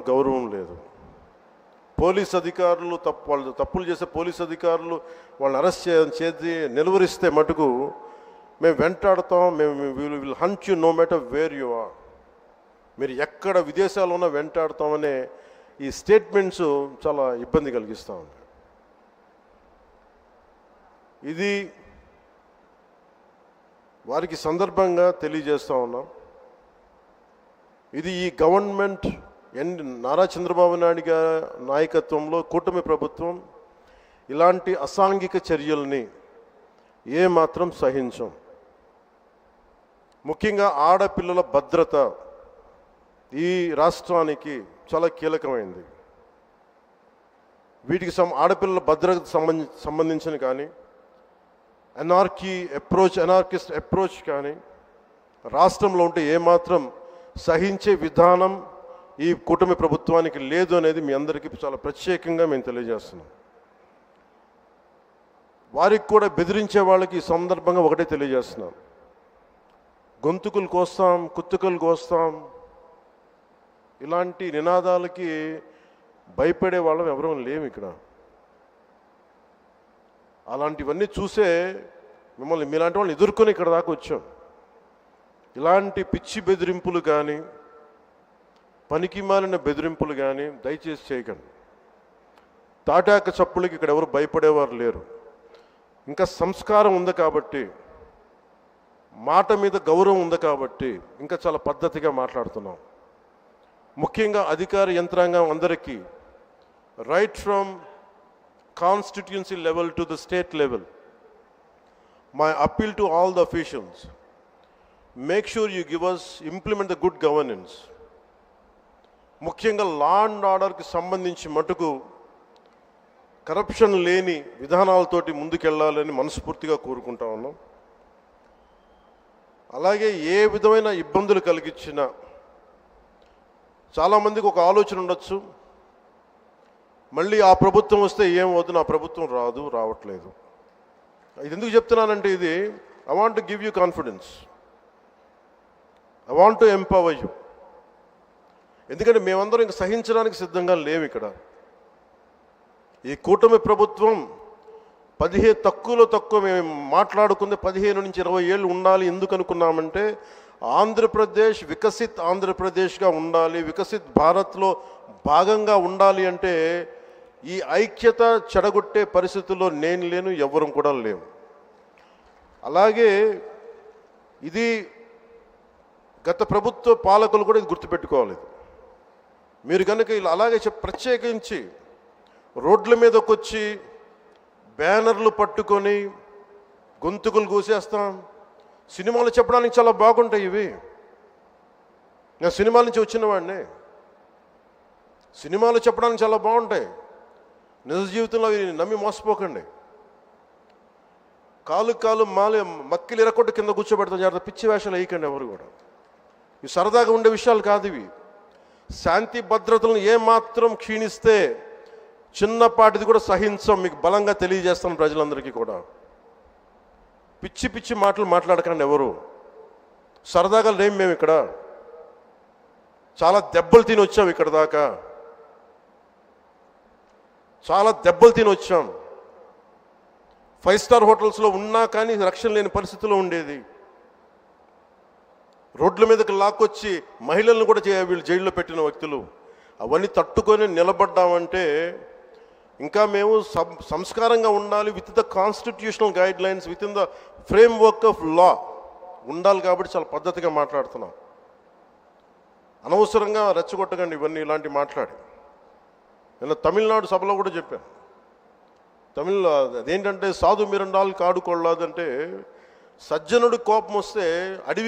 గౌరవం లేదు. పోలీస్ అధికారులు వాళ్ళు తప్పులు చేసే పోలీస్ అధికారులు వాళ్ళని అరెస్ట్ చేసి నిలువరిస్తే మటుకు మేము వెంటాడతాం, మేము will hunt you no matter where you are. మీరు ఎక్కడ విదేశాల్లో ఉన్నా వెంటాడతామనే ఈ స్టేట్మెంట్స్ చాలా ఇబ్బంది కలిగిస్తూ ఉంది. ఇది వారికి సందర్భంగా తెలియజేస్తూ ఉన్నాం. ఇది ఈ గవర్నమెంట్ నారా చంద్రబాబు నాయుడు గారి నాయకత్వంలో కూటమి ప్రభుత్వం ఇలాంటి అసాంఘిక చర్యల్ని ఏమాత్రం సహించం. ముఖ్యంగా ఆడపిల్లల భద్రత ఈ రాష్ట్రానికి చాలా కీలకమైంది. వీటికి ఆడపిల్లల భద్రతకు సంబంధించిన కానీ అనార్కిస్ట్ అప్రోచ్ కానీ రాష్ట్రంలో ఉంటే ఏమాత్రం సహించే విధానం ఈ కూటమి ప్రభుత్వానికి లేదు అనేది మీ అందరికీ చాలా ప్రత్యేకంగా మేము తెలియజేస్తున్నాం. వారికి కూడా బెదిరించే వాళ్ళకి ఈ సందర్భంగా ఒకటే తెలియజేస్తున్నాం, గొంతుకులు కోస్తాం, కుత్తుకలు కోస్తాం, ఇలాంటి నినాదాలకి భయపడే వాళ్ళం ఎవరూ లేము ఇక్కడ. అలాంటివన్నీ చూసే మిమ్మల్ని మీలాంటి వాళ్ళని ఎదుర్కొని ఇక్కడ దాకా వచ్చాం. ఇలాంటి పిచ్చి బెదిరింపులు కానీ పనికి మాలిన బెదిరింపులు కానీ దయచేసి చేయకండి. తాటాక చప్పులకి ఇక్కడ ఎవరు భయపడేవారు లేరు. ఇంకా సంస్కారం ఉంది కాబట్టి, మాట మీద గౌరవం ఉంది కాబట్టి ఇంకా చాలా పద్ధతిగా మాట్లాడుతున్నాం. ముఖ్యంగా అధికార యంత్రాంగం అందరికీ, right from constituency level to the state level, my appeal to all the officials, make sure you give us implement the good governance. ముఖ్యంగా లా అండ్ ఆర్డర్కి సంబంధించి మటుకు కరప్షన్ లేని విధానాలతోటి ముందుకెళ్ళాలని మనస్ఫూర్తిగా కోరుకుంటా ఉన్నాం. అలాగే ఏ విధమైన ఇబ్బందులు కలిగించినా, చాలామందికి ఒక ఆలోచన ఉండొచ్చు, మళ్ళీ ఆ ప్రభుత్వం వస్తే ఏమవుతుంది, ఆ ప్రభుత్వం రావట్లేదు. ఇది ఎందుకు చెప్తున్నానంటే, ఇది I want to give you confidence, I want to empower you. ఎందుకంటే మేమందరం ఇంక సహించడానికి సిద్ధంగా లేము. ఇక్కడ ఈ కూటమి ప్రభుత్వం తక్కువ మేము మాట్లాడుకుంది 15 నుంచి 20 ఏళ్ళు ఉండాలి. ఎందుకు అనుకున్నామంటే, ఆంధ్రప్రదేశ్ వికసిత్ ఆంధ్రప్రదేశ్గా ఉండాలి, వికసిత్ భారత్లో భాగంగా ఉండాలి. అంటే ఈ ఐక్యత చెడగొట్టే పరిస్థితుల్లో నేను లేను, ఎవరు కూడా లేము. అలాగే ఇది గత ప్రభుత్వ పాలకులు కూడా ఇది గుర్తుపెట్టుకోవాలి. మీరు కనుక ఇలా అలాగే ప్రత్యేకించి రోడ్ల మీదకి వచ్చి బ్యానర్లు పట్టుకొని గొంతుకులు కూసేస్తాం, సినిమాలు చెప్పడానికి చాలా బాగుంటాయి ఇవి. నేను సినిమాల నుంచి వచ్చిన వాడిని, సినిమాలు చెప్పడానికి చాలా బాగుంటాయి. నిజ జీవితంలో అవి నమ్మి మోసపోకండి. కాలు మక్కిలు ఇరకొట్టు కింద కూర్చోబెడతాం. జాగ్రత్త, పిచ్చి వేషాలు వేయకండి ఎవరు కూడా. ఇవి సరదాగా ఉండే విషయాలు కాదు ఇవి. శాంతి భద్రతలను ఏమాత్రం క్షీణిస్తే చిన్నపాటిది కూడా సహించం. మీకు బలంగా తెలియజేస్తాం ప్రజలందరికీ కూడా. పిచ్చి మాటలు మాట్లాడకండి ఎవరు. సరదాగా లేం మేము ఇక్కడ. చాలా దెబ్బలు తిని వచ్చాం ఇక్కడ దాకా, చాలా దెబ్బలు తిని వచ్చాం. 5 స్టార్ హోటల్స్లో ఉన్నా కానీ రక్షణ లేని పరిస్థితిలో ఉండేది. రోడ్ల మీదకి లాక్కొచ్చి మహిళలను కూడా వీళ్ళు జైల్లో పెట్టిన వ్యక్తులు. అవన్నీ తట్టుకొని నిలబడ్డామంటే ఇంకా మేము సంస్కారంగా ఉండాలి. With the constitutional guide lines, with in the frame work of law ఉండాలి. కాబట్టి చాలా పద్ధతిగా మాట్లాడుతున్నాం. అనవసరంగా రెచ్చగొట్టకండి ఇవన్నీ ఇలాంటి మాట్లాడి. నేను తమిళనాడు సభలో కూడా చెప్పాను. అదేంటంటే, సాధు మిరండాలు కాడు కొళ్ళాదంటే, సజ్జనుడు కోపం వస్తే అడవి